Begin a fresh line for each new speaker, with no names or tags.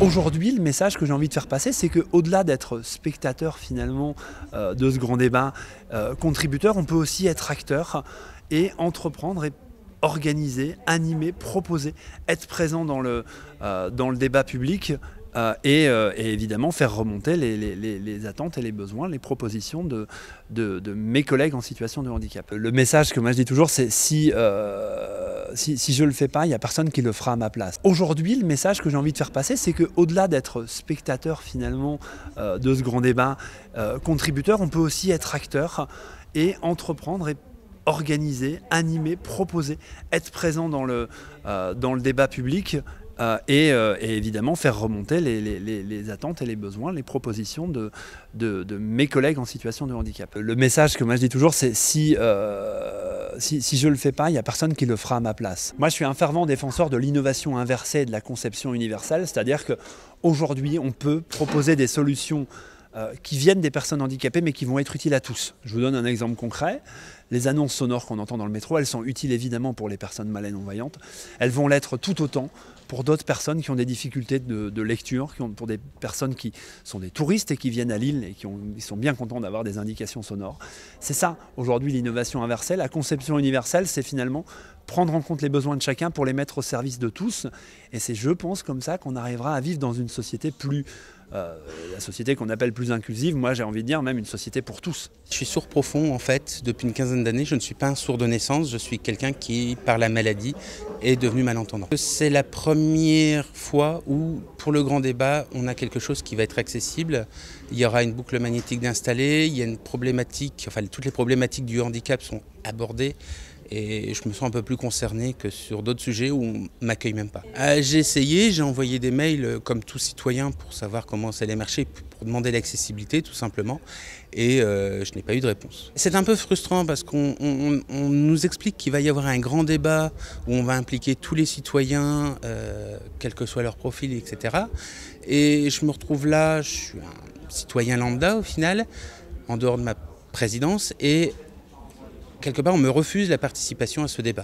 Aujourd'hui, le message que j'ai envie de faire passer, c'est qu'au-delà d'être spectateur finalement de ce grand débat, contributeur, on peut aussi être acteur et entreprendre et organiser, animer, proposer, être présent dans le débat public et évidemment faire remonter les attentes et les besoins, les propositions de mes collègues en situation de handicap. Le message que moi je dis toujours, c'est si je ne le fais pas, il n'y a personne qui le fera à ma place. Aujourd'hui, le message que j'ai envie de faire passer, c'est qu'au-delà d'être spectateur finalement de ce grand débat, contributeur, on peut aussi être acteur et entreprendre et organiser, animer, proposer, être présent dans le débat public et évidemment faire remonter les attentes et les besoins, les propositions de mes collègues en situation de handicap. Le message que moi je dis toujours, c'est si je ne le fais pas, il n'y a personne qui le fera à ma place. Moi je suis un fervent défenseur de l'innovation inversée et de la conception universelle, c'est-à-dire qu'aujourd'hui on peut proposer des solutions qui viennent des personnes handicapées mais qui vont être utiles à tous. Je vous donne un exemple concret. Les annonces sonores qu'on entend dans le métro, elles sont utiles évidemment pour les personnes malades non-voyantes. Elles vont l'être tout autant pour d'autres personnes qui ont des difficultés de lecture, pour des personnes qui sont des touristes et qui viennent à Lille et qui sont bien contents d'avoir des indications sonores. C'est ça aujourd'hui l'innovation inversée. La conception universelle, c'est finalement prendre en compte les besoins de chacun pour les mettre au service de tous. Et c'est, je pense, comme ça qu'on arrivera à vivre dans une société plus... la société qu'on appelle plus inclusive, moi j'ai envie de dire même une société pour tous.
Je suis sourd profond en fait, depuis une quinzaine d'années, je ne suis pas un sourd de naissance, je suis quelqu'un qui, par la maladie, est devenu malentendant. C'est la première fois où, pour le grand débat, on a quelque chose qui va être accessible. Il y aura une boucle magnétique d'installer, il y a une problématique, enfin toutes les problématiques du handicap sont abordées. Et je me sens un peu plus concerné que sur d'autres sujets où on ne m'accueille même pas. J'ai essayé, j'ai envoyé des mails comme tout citoyen pour savoir comment ça allait marcher, pour demander l'accessibilité tout simplement, et je n'ai pas eu de réponse. C'est un peu frustrant parce qu'on nous explique qu'il va y avoir un grand débat où on va impliquer tous les citoyens, quel que soit leur profil, etc. Et je me retrouve là, je suis un citoyen lambda au final, en dehors de ma présidence, et quelque part, on me refuse la participation à ce débat.